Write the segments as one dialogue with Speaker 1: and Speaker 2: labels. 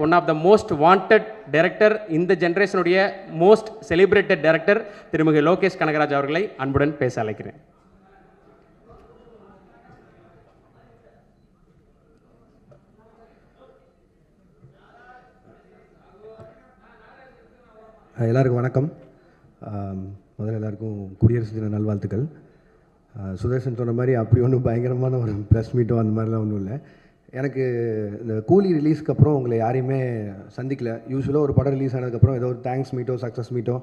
Speaker 1: One of the most wanted director, இந்த ஜென்ரேஷனுடைய most celebrated director திருமிகு லோகேஷ் கனகராஜ் அவர்களை அன்புடன் பேச அழைக்கிறேன்.
Speaker 2: எல்லாருக்கும் வணக்கம். முதல்ல எல்லாருக்கும் குடியரசு தின நல்வாழ்த்துக்கள். சுதர்சன் சொன்ன மாதிரி அப்படி ஒன்றும் பயங்கரமான ஒரு ப்ரெஸ் மீட்டோ அந்த மாதிரிலாம் ஒன்றும் இல்லை. எனக்கு இந்த கூலி ரிலீஸ்க்கு அப்புறம் உங்களை யாரையுமே சந்திக்கல. யூஸ்வலாக ஒரு படம் ரிலீஸ் ஆனதுக்கப்புறம் ஏதோ ஒரு தேங்க்ஸ் மீட்டோ சக்ஸஸ் மீட்டோ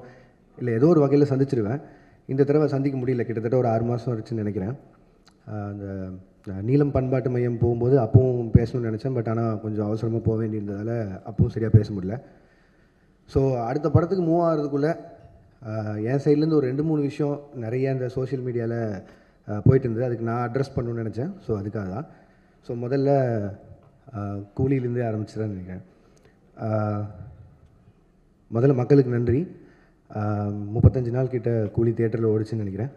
Speaker 2: இல்லை ஏதோ ஒரு வகையில் சந்திச்சிருவேன். இந்த தடவை சந்திக்க முடியல. கிட்டத்தட்ட ஒரு 6 மாதம் ஆச்சுன்னு நினைக்கிறேன். அந்த நீலம் பண்பாட்டு மையம் போகும்போது அப்பவும் பேசணும்னு நினச்சேன். பட் ஆனால் கொஞ்சம் அவசரமாக போக வேண்டியிருந்ததால் அப்பவும் சரியாக பேச முடியல. ஸோ அடுத்த படத்துக்கு மூவ் ஆகிறதுக்குள்ளே என் சைட்லேருந்து ஒரு 2-3 விஷயம் நிறைய இந்த சோஷியல் மீடியாவில் போயிட்டு இருந்தது. அதுக்கு நான் அட்ரஸ் பண்ணணும்னு நினச்சேன். ஸோ அதுக்காக தான். ஸோ முதல்ல கூலியிலேருந்தே ஆரம்பிச்சுதான் நினைக்கிறேன். முதல்ல மக்களுக்கு நன்றி. 35 நாள் கிட்ட கூலி தியேட்டரில் ஓடிச்சுன்னு நினைக்கிறேன்.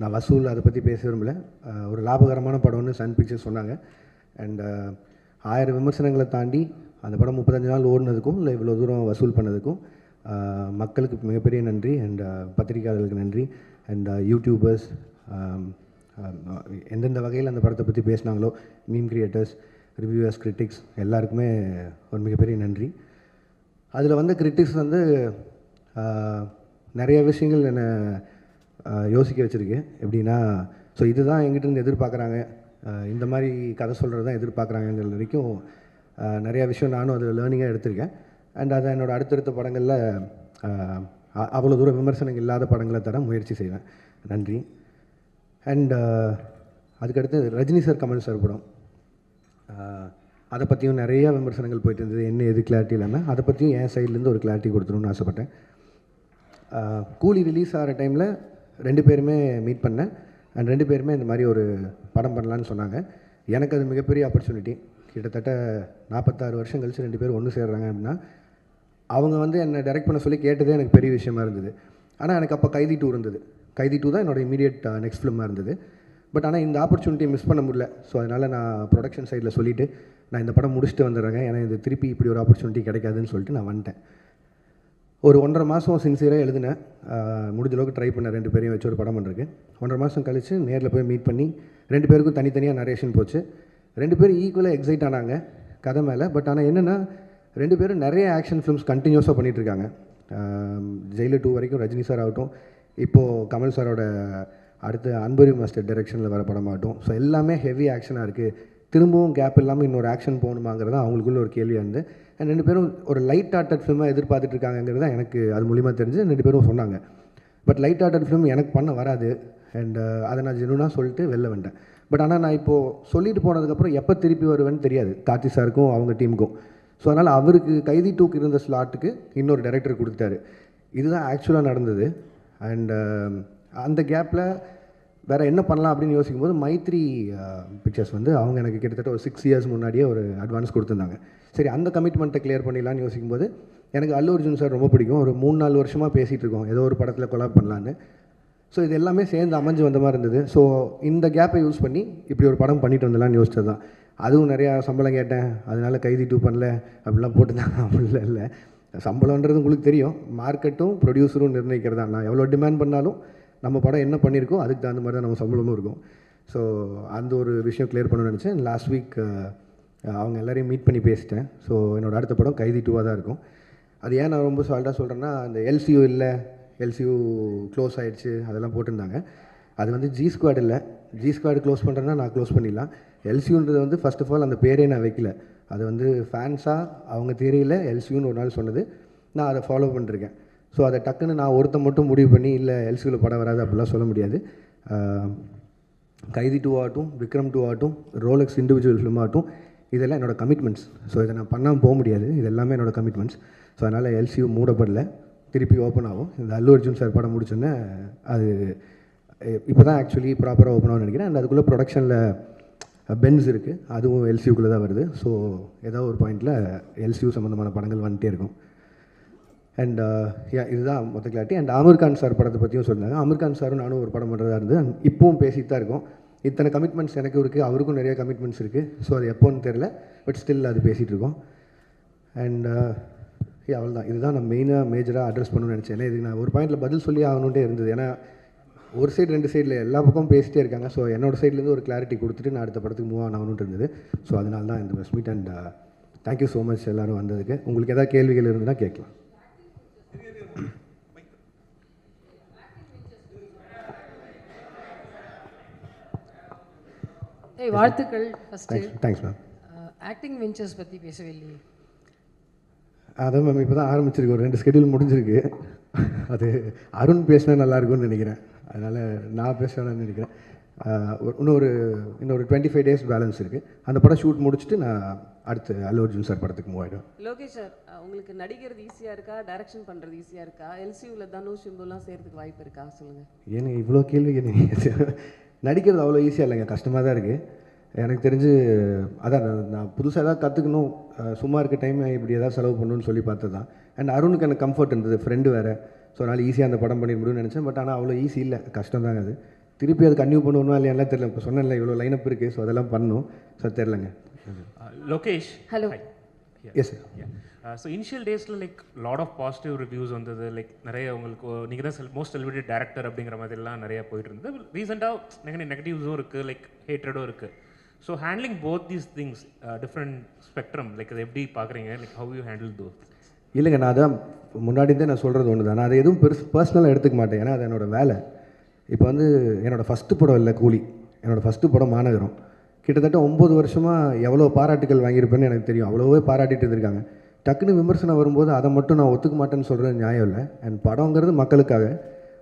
Speaker 2: நான் வசூல் அதை பற்றி பேச விரும்பல. ஒரு லாபகரமான படம்னு சன் பிக்சர்ஸ் சொன்னாங்க. அண்ட் 1000 விமர்சனங்களை தாண்டி அந்த படம் 35 நாள் ஓடினதுக்கும் இல்லை இவ்வளோ தூரம் வசூல் பண்ணதுக்கும் மக்களுக்கு மிகப்பெரிய நன்றி. அண்ட் பத்திரிகையாளர்களுக்கு நன்றி. அண்ட் யூடியூபர்ஸ் எந்தெந்த வகையில் அந்த படத்தை பற்றி பேசினாங்களோ, மீம் கிரியேட்டர்ஸ், ரிவ்யூவர்ஸ், கிரிட்டிக்ஸ் எல்லாருக்குமே ஒரு மிகப்பெரிய நன்றி. அதில் வந்து கிரிட்டிக்ஸ் வந்து நிறைய விஷயங்கள் என்னை யோசிக்க வச்சுருக்கு. எப்படின்னா, ஸோ இதுதான் எங்கிட்டேருந்து எதிர்பார்க்குறாங்க, இந்த மாதிரி கதை சொல்கிறது தான் எதிர்பார்க்குறாங்கங்கிற வரைக்கும் நிறையா விஷயம் நானும் அதில் லேர்னிங்காக எடுத்திருக்கேன். அண்ட் அதை என்னோடய அடுத்தடுத்த படங்களில் அவ்வளோ தூரம் விமர்சனங்கள் இல்லாத படங்களை தர முயற்சி செய்வேன். நன்றி. அண்ட் அதுக்கடுத்து ரஜினி சார், கமல் சார் படம், அதை பற்றியும் நிறையா விமர்சனங்கள் போயிட்டு இருந்தது. என்ன எது கிளாரிட்டி இல்லாமல் அதை பற்றியும் என் சைட்லேருந்து ஒரு கிளாரிட்டி கொடுத்துணுன்னு ஆசைப்பட்டேன். கூலி ரிலீஸ் ஆகிற டைமில் 2 பேருமே மீட் பண்ணேன். அண்ட் 2 பேருமே இந்த மாதிரி ஒரு படம் பண்ணலான்னு சொன்னாங்க. எனக்கு அது மிகப்பெரிய ஆப்பர்ச்சுனிட்டி. கிட்டத்தட்ட 46 வருஷம் கழித்து 2 பேரும் ஒன்று சேர்றாங்க அப்படின்னா, அவங்க வந்து என்னை டைரக்ட் பண்ண சொல்லி கேட்டதே எனக்கு பெரிய விஷயமா இருந்தது. ஆனால் எனக்கு அப்போ கைதி 2 இருந்தது. கைதி 2 தான் என்னோடய இமீடியட் நெக்ஸ்ட் ஃபிலிமாக இருந்தது. பட் ஆனால் இந்த ஆப்பர்ச்சுனிட்டியை மிஸ் பண்ண முடியல. ஸோ அதனால் நான் ப்ரொடக்ஷன் சைடில் சொல்லிவிட்டு நான் இந்த படம் முடிச்சுட்டு வந்துடுறேங்க, ஏன்னா இது திருப்பி இப்படி ஒரு ஆப்பர்ச்சுனிட்டி கிடைக்காதுன்னு சொல்லிட்டு நான் வந்துட்டேன். ஒரு 1.5 மாதம் சின்சியராக எழுதினேன். முடிஞ்ச அளவுக்கு ட்ரை பண்ணேன் 2 பேரையும் வச்சு ஒரு படம் பண்ணுறதுக்கு. 1.5 மாதம் கழித்து நேரில் போய் மீட் பண்ணி 2 பேருக்கும் தனித்தனியாக நரேஷன் போச்சு. 2 பேரும் ஈக்குவலாக எக்ஸைட் ஆனாங்க கதை மேலே. பட் ஆனால் என்னென்னா, 2 பேரும் நிறைய ஆக்ஷன் ஃபிலிம்ஸ் கண்டினியூஸாக பண்ணிகிட்ருக்காங்க. ஜெயிலர் 2 வரைக்கும் ரஜினி சார் ஆகட்டும், இப்போது கமல் சாரோட அடுத்து அன்பரி மாஸ்டர் டைரெக்ஷனில் வர படமாகட்டும். ஸோ எல்லாமே ஹெவி ஆக்ஷனாக இருக்குது. திரும்பவும் கேப் இல்லாமல் இன்னொரு ஆக்ஷன் போகணுமாங்கிறது தான் அவங்களுக்குள்ள ஒரு கேள்வியாக இருந்து. அண்ட் 2 பேரும் ஒரு லைட் ஹார்ட்டட் ஃபிலிமாக எதிர்பார்த்துட்டு இருக்காங்கிறது தான் எனக்கு அது மூலிமா தெரிஞ்சு 2 பேரும் சொன்னாங்க. பட் லைட் ஹார்ட்டட் ஃபிலிம் எனக்கு பண்ண வராது. அண்ட் அதை நான் ஜெனுனாக சொல்லிட்டு வெளில வந்துட்டேன். பட் ஆனால் நான் இப்போது சொல்லிட்டு போனதுக்கப்புறம் எப்போ திருப்பி வருவேன்னு தெரியாது கார்த்தி சாருக்கும் அவங்க டீமுக்கும். ஸோ அதனால் அவருக்கு கைதி 2க்கு இருந்த ஸ்லாட்டுக்கு இன்னொரு டைரக்டர் கொடுத்துட்டாரு. இதுதான் ஆக்சுவலாக நடந்தது. அண்ட் அந்த கேப்பில் வேறு என்ன பண்ணலாம் அப்படின்னு யோசிக்கும்போது மைத்ரி பிக்சர்ஸ் வந்து அவங்க எனக்கு கிட்டத்தட்ட ஒரு 6 இயர்ஸ் முன்னாடியே ஒரு அட்வான்ஸ் கொடுத்துருந்தாங்க. சரி, அந்த கமிட்மெண்ட்டை கிளியர் பண்ணிடலான்னு யோசிக்கும்போது எனக்கு அல்லு அர்ஜுன் சார் ரொம்ப பிடிக்கும். ஒரு 3-4 வருஷமாக பேசிகிட்டு இருக்கோம் ஏதோ ஒரு படத்தில் கொலாப் பண்ணலான்னு. ஸோ இது எல்லாமே சேர்ந்து அமைஞ்சு வந்த மாதிரி இருந்தது. ஸோ இந்த கேப்பை யூஸ் பண்ணி இப்படி ஒரு படம் பண்ணிட்டு வந்துடலான்னு யோசிச்சது தான். அதுவும் நிறையா சம்பளம் கேட்டேன், அதனால கைதி 2 பண்ணல அப்படிலாம் போட்டு தான். அப்படிலாம் இல்லை, சம்பளன்றது உங்களுக்கு தெரியும், மார்க்கெட்டும் ப்ரொடியூசரும் நிர்ணயிக்கிறது தான். நான் எவ்வளோ டிமாண்ட் பண்ணாலும் நம்ம படம் என்ன பண்ணியிருக்கோம் அதுக்கு தகுந்த மாதிரி தான் நம்ம சம்பளமும் இருக்கும். ஸோ அந்த ஒரு விஷயம் கிளியர் பண்ணணும்னு நினச்சேன். லாஸ்ட் வீக் அவங்க எல்லோரையும் மீட் பண்ணி பேசிட்டேன். ஸோ என்னோடய அடுத்த படம் கைதி 2வாக தான் இருக்கும். அது ஏன் நான் ரொம்ப சால்ட்டாக சொல்கிறேன்னா, அந்த எல்சியூ இல்லை, எல்சியூ க்ளோஸ் ஆகிடுச்சு அதெல்லாம் போட்டிருந்தாங்க. அது வந்து ஜி ஸ்குவாட் இல்லை. ஜி ஸ்குவாட் க்ளோஸ் பண்ணுறேன்னா நான் க்ளோஸ் பண்ணிடலாம். எல்சியூன்றது வந்து ஃபர்ஸ்ட் ஆஃப் ஆல் அந்த பேரே நான் வைக்கல. அது வந்து ஃபேன்ஸாக அவங்க தியரியில் எல்சியூன்னு ஒரு நாள் சொன்னது, நான் அதை ஃபாலோ பண்ணிருக்கேன். ஸோ அதை டக்குன்னு நான் ஒருத்தன் மட்டும் முடிவு பண்ணி இல்லை எல்சியூவில் படம் வராது அப்படிலாம் சொல்ல முடியாது. கைதி 2 ஆகட்டும், விக்ரம் 2 ஆகட்டும், ரோலெக்ஸ் இண்டிவிஜுவல் ஃபிலிம் ஆகட்டும், இதெல்லாம் என்னோடய கமிட்மெண்ட்ஸ். ஸோ இதை நான் பண்ணாமல் போக முடியாது. இது எல்லாமே என்னோடய கமிட்மெண்ட்ஸ். ஸோ அதனால் எல்சியூ மூடப்படலை, திருப்பி ஓப்பன் ஆகும். இந்த அல்லு அர்ஜுன் சார் படம் முடிச்சோன்னே அது இப்போ தான் ஆக்சுவலி ப்ராப்பராக ஓப்பன் ஆகும்னு நினைக்கிறேன். அண்ட் அதுக்குள்ளே ப்ரொடக்ஷனில் பென்ஸ் இருக்குது, அதுவும் எல்சியூக்குள்ளே தான் வருது. ஸோ ஏதோ ஒரு பாயிண்டில் எல்சியூ சம்மந்தமான படங்கள் வந்துட்டே இருக்கும். அண்ட் இதுதான் மொத்த clarity. And Aamir Khan sir படத்தை பற்றியும் சொன்னாங்க. ஆமீர் கான் சாரும் நானும் ஒரு படம் பண்ணுறதா இருந்து இப்பவும் பேசிட்டு தான் இருக்கோம். இத்தனை கமிட்மெண்ட்ஸ் எனக்கும் இருக்குது, அவருக்கும் நிறைய கமிட்மெண்ட்ஸ் இருக்குது. ஸோ அது எப்போன்னு தெரில, பட் ஸ்டில் அது பேசிகிட்டு இருக்கோம். அண்ட் அவ்வளோ தான். இதுதான் நான் மேஜராக அட்ரஸ் பண்ணணும்னு நினச்சேன். ஏன்னா இதுக்கு நான் ஒரு பாயிண்டில் பதில் சொல்லி ஆகணுன்ட்டே இருந்தது. ஏன்னா ஒரு சைடு 2 சைடில் எல்லா பக்கமும் பேசிட்டே இருக்காங்க. ஸோ என்னோடய சைட்லேருந்து ஒரு கிளாரிட்டி கொடுத்துட்டு நான் அடுத்த படத்துக்கு மூவ் ஆகணுன்ட்டு இருந்தது. ஸோ அதனால தான் இந்த press meet. And thank you so much எல்லோரும் வந்ததுக்கு. உங்களுக்கு எதாவது கேள்விகள் இருந்ததுன்னா கேட்கலாம்.
Speaker 3: வாழ்த்துக்கள்.
Speaker 2: Thanks ma'am.
Speaker 3: ஆக்டிங் வெஞ்சர்ஸ் பற்றி பேசவே இல்லையே.
Speaker 2: அதான் மேம் இப்போ தான் ஆரம்பிச்சிருக்கு, ஒரு 2 ஸ்கெடியூல் முடிஞ்சிருக்கு. அது அருண் பேசினா நல்லாயிருக்கும்னு நினைக்கிறேன், அதனால் நான் பேசுகிறேன்னு நினைக்கிறேன். இன்னொரு 25 டேஸ் பேலன்ஸ் இருக்குது. அந்த படம் ஷூட் முடிச்சுட்டு நான் அடுத்து அல்லு அர்ஜுன் சார் படத்துக்கு மூவ் ஆகிடும்.
Speaker 4: லோகேஷ் சார், உங்களுக்கு நடிக்கிறது ஈஸியாக இருக்கா, டைரக்ஷன் பண்ணுறது ஈஸியாக இருக்கா? எல்சியூவில் தனுஷ் சிம்புலாம் சேர்த்துக்கு வாய்ப்பு இருக்கா சொல்லுங்கள்.
Speaker 2: ஏன்னா இவ்வளோ கேள்வி கேட்டீங்க. நடிக்கிறது அவ்வளோ ஈஸியாக இல்லைங்க, கஷ்டமாக தான் இருக்குது. எனக்கு தெரிஞ்சு அதான் நான் புதுசாக எதாவது கற்றுக்கணும், சும்மா இருக்க டைம் இப்படி எதாவது செலவு பண்ணணும்னு சொல்லி பார்த்தது தான். அண்ட் அருணுக்கு எனக்கு கம்ஃபர்ட் இருந்தது, ஃப்ரெண்டு வேறு. ஸோ அதனால் ஈஸியாக அந்த படம் பண்ணிட முடியும்னு நினச்சேன். பட் ஆனால் அவ்வளோ ஈஸி இல்லை, கஷ்டம் தாங்க அது. திருப்பி அது கன்டினியூ பண்ணணும்னா இல்லையா தெரியல. இப்போ சொன்னேன்ல இவ்வளோ லைனப் இருக்குது, ஸோ அதெல்லாம் பண்ணணும். ஸோ தெரிலங்க.
Speaker 5: Lokesh,
Speaker 3: hello.
Speaker 2: Yes sir.
Speaker 5: So initial டேஸில் like lot of positive reviews வந்தது. லைக் நிறைய உங்களுக்கு நீங்கள் தான் மோஸ்ட் செலிபிரிட்டி டேரக்டர் அப்படிங்கிற மாதிரிலாம் நிறைய போயிட்டு இருந்தது. ரீசெண்டாக நெகட்டிவ்ஸும் இருக்குது, லைக் ஹேட்ரடும் இருக்குது. So handling both these things, different spectrum, like அதை எப்படி பார்க்குறீங்க? Like how you handle those?
Speaker 2: இல்லைங்க, நான் அதான் முன்னாடியே நான் சொல்கிறது ஒன்று தான். நான் அதை எதுவும் பர்சனலாக எடுத்துக்க மாட்டேன், ஏன்னா அது என்னோடய வேலை. இப்போ வந்து என்னோடய ஃபஸ்ட்டு படம் இல்லை கூலி, என்னோடய ஃபஸ்ட்டு படம் மாநகரம். கிட்டத்தட்ட 9 வருஷமாக எவ்வளோ பாராட்டுகள் வாங்கியிருப்பேன்னு எனக்கு தெரியும். அவ்வளோவே பாராட்டிட்டு இருந்திருக்காங்க. டக்குன்னு விமர்சனம் வரும்போது அதை மட்டும் நான் ஒத்துக்க மாட்டேன்னு சொல்கிறது நியாயம் இல்லை. அண்ட் படங்கிறது மக்களுக்காக,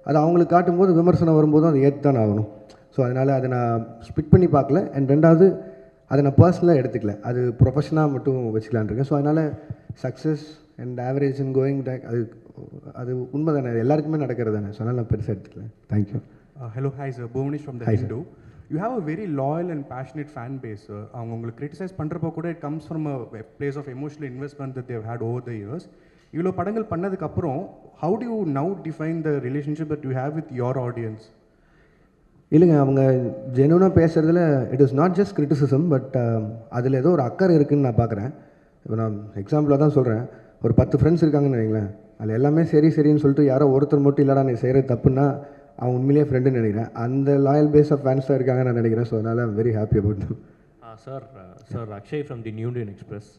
Speaker 2: அது அவங்களுக்கு காட்டும்போது விமர்சனம் வரும்போதும் அதை ஏற்று தான் ஆகணும். ஸோ அதனால் அதை நான் ஸ்பிட் பண்ணி பார்க்கல. அண்ட் ரெண்டாவது அதை நான் பர்சனலாக எடுத்துக்கல, அது ப்ரொஃபஷனாக மட்டும் வச்சுக்கலான் இருக்கேன். ஸோ அதனால் success and average and going back அது உண்மை தானே, எல்லாருக்குமே நடக்கிறது தானே. ஸோ அதனால் நான் பெருசாக எடுத்துக்கல. Thank you.
Speaker 6: Hello, hi sir. Bhuvanish from the Hindu. You have a very loyal and passionate fan base, sir. அவங்க உங்களுக்கு கிரிட்டிசைஸ் பண்ணுறப்போ கூட it comes from a place of emotional investment that they have had over the years. இவ்வளோ படங்கள் பண்ணதுக்கப்புறம் how do you now define the relationship that you have with your audience?
Speaker 2: இல்லைங்க, அவங்க ஜெனுவனாக பேசுகிறதுல it is not just criticism, but அதில் ஏதோ ஒரு அக்கறை இருக்குதுன்னு நான் பார்க்குறேன். இப்போ நான் எக்ஸாம்பிளாக தான் சொல்கிறேன். ஒரு 10 ஃப்ரெண்ட்ஸ் இருக்காங்கன்னு வைங்களேன், அதில் எல்லாமே சரின்னு சொல்லிட்டு யாரோ ஒருத்தர் மட்டும் இல்லைடா நீ செய்கிறது தப்புன்னா அவன் உண்மையிலேயே ஃப்ரெண்டுன்னு நினைக்கிறேன். அந்த லாயல் பேஸ் ஆஃப் ஃபேன்ஸ் தான் இருக்காங்க நான் நினைக்கிறேன். ஸோ அதனால் I'm very happy about them.
Speaker 7: Sir Akshay from the new Indian express.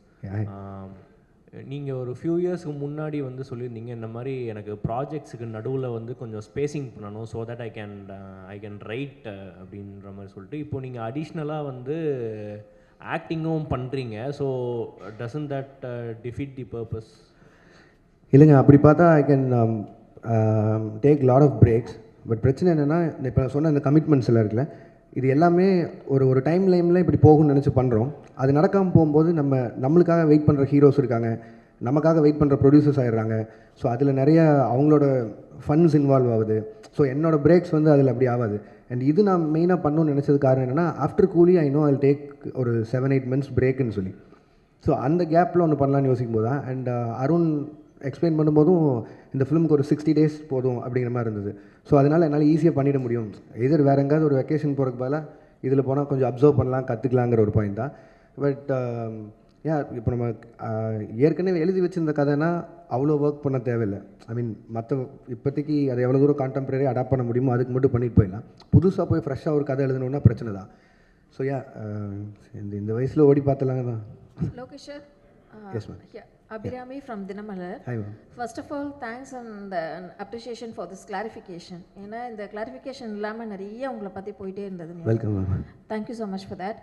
Speaker 7: நீங்கள் ஒரு ஃபியூ இயர்ஸ்க்கு முன்னாடி வந்து சொல்லியிருந்தீங்க, இந்த மாதிரி எனக்கு ப்ராஜெக்ட்ஸுக்கு நடுவில் வந்து கொஞ்சம் ஸ்பேசிங் பண்ணணும், so that I can write அப்படின்ற மாதிரி சொல்லிட்டு. இப்போது நீங்கள் அடிஷ்னலாக வந்து ஆக்டிங்கும் பண்ணுறீங்க. So doesn't that defeat the purpose?
Speaker 2: இல்லைங்க, அப்படி பார்த்தா I can take lot of breaks. But பிரச்சனை என்னென்னா, இப்போ சொன்ன அந்த கமிட்மெண்ட்ஸ் எல்லாம் இருக்குல்ல, இது எல்லாமே ஒரு டைம் லைனில் இப்படி போகும்னு நினச்சி பண்ணுறோம். அது நடக்காமல் போகும்போது நம்மளுக்காக வெயிட் பண்ணுற ஹீரோஸ் இருக்காங்க, நமக்காக வெயிட் பண்ணுற ப்ரொடியூசர்ஸ் ஆகிடுறாங்க. ஸோ அதில் நிறைய அவங்களோட ஃபண்ட்ஸ் இன்வால்வ் ஆகுது. ஸோ என்னோடய பிரேக்ஸ் வந்து அதில் அப்படி ஆகாது. அண்ட் இது நான் மெயினாக பண்ணணும்னு நினச்சது காரணம் என்னென்னா, ஆஃப்டர் கூலி ஐ நோ ஐ டேக் ஒரு 7-8 months பிரேக்குன்னு சொல்லி. ஸோ அந்த கேப்பில் ஒன்று பண்ணலான்னு யோசிக்கும் போது தான். அண்ட் அருண் எக்ஸ்பிளைன் பண்ணும்போதும் இந்த ஃபிலிமுக்கு ஒரு 60 days போதும் அப்படிங்கிற மாதிரி இருந்தது. ஸோ அதனால் என்னால் ஈஸியாக பண்ணிட முடியும். எதிர் வேறு எங்கேயாவது ஒரு வெக்கேஷன் போகிறதுக்கு பதிலாக இதில் போனால் கொஞ்சம் அப்சர்வ் பண்ணலாம், கற்றுக்கலாங்கிற ஒரு பாயிண்ட் தான். பட் இப்போ நம்ம ஏற்கனவே எழுதி வச்சுருந்த கதைனா அவ்வளோ ஒர்க் பண்ண தேவையில்லை. ஐ மீன் இப்போதைக்கு அதை எவ்வளோ தூரம் கான்டெம்பரரி அடாப்ட் பண்ண முடியுமோ அதுக்கு மட்டும் பண்ணிட்டு போயிடலாம். புதுசாக போய் ஃப்ரெஷ்ஷாக ஒரு கதை எழுதணுன்னா பிரச்சனை தான். ஸோ இந்த வயசில் ஓடி பார்த்தலாங்க தான்.
Speaker 3: Lokesh sir.
Speaker 2: Yes ma'am.
Speaker 3: Yeah, Abhirami from Dinamalar.
Speaker 2: Hi ma'am.
Speaker 3: First of all, thanks and appreciation for this clarification. ஏன்னா இந்த கிளாரிஃபிகேஷன் இல்லாமல் நிறைய உங்களை பற்றி போயிட்டே இருந்தது.
Speaker 2: Welcome ma'am.
Speaker 3: Thank you so much for that.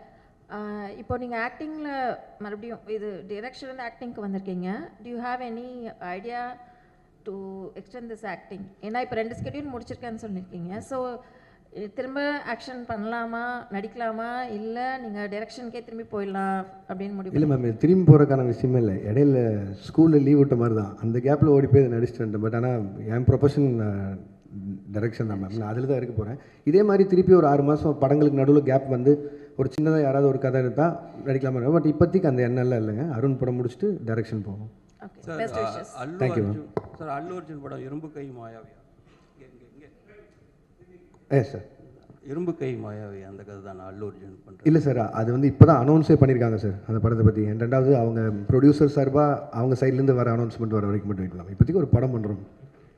Speaker 3: இப்போ நீங்கள் ஆக்டிங்கில் மறுபடியும் இது டிரெக்ஷன் ஆக்டிங்க்கு வந்திருக்கீங்க. To you have any idea to extend this acting? ஏன்னா இப்போ 2 ஸ்கெடியூல் முடிச்சிருக்கேன்னு சொல்லியிருக்கீங்க. ஸோ திரும்ப ஆக்ஷன் பண்ணலாமா, நடிக்கலாமா, இல்லை நீங்கள் டைரக்ஷனுக்கே திரும்பி போயிடலாம் அப்படின்னு முடிவு?
Speaker 2: இல்லை மேம், இது திரும்பி போகிறக்கான விஷயமே இல்லை. இடையில ஸ்கூலில் லீவ் விட்ட மாதிரி தான். அந்த கேப்பில் ஓடி போய் நடிச்சுட்டு வந்துட்டேன். பட் ஆனால் என் ப்ரொஃபஷன் டைரக்ஷன் தான் மேம். நான் அதில் தான் இருக்க போகிறேன். இதே மாதிரி திருப்பி ஒரு 6 மாதம் படங்களுக்கு நடுவில் கேப் வந்து ஒரு சின்னதாக யாராவது ஒரு கதை எடுத்தால் நடிக்கலாமா. பட் இப்போதைக்கு அந்த எண்ணெல்லாம் இல்லைங்க. அருண் படம் முடிச்சுட்டு டைரக்ஷன் போகும். Thank you ma'am.
Speaker 8: சார் அல்லு அர்ஜுன் படம் இரும்பு கை மாயாவியா?
Speaker 2: Yes sir.
Speaker 8: இரும்பு கை மாயாவி அந்த கதை தான் நான் அல்லு அர்ஜுன் பண்ணுறேன்.
Speaker 2: இல்லை சார், அது வந்து இப்போ தான் அனௌன்ஸே பண்ணியிருக்காங்க சார் அந்த படத்தை பற்றி. ரெண்டாவது அவங்க ப்ரொடியூசர் சார்பாக அவங்க சைட்லேருந்து வர அனௌன்ஸ்மெண்ட் வர வரைக்கும் மட்டும் வைக்கலாம். இப்போதைக்கு ஒரு படம் பண்ணுறோம்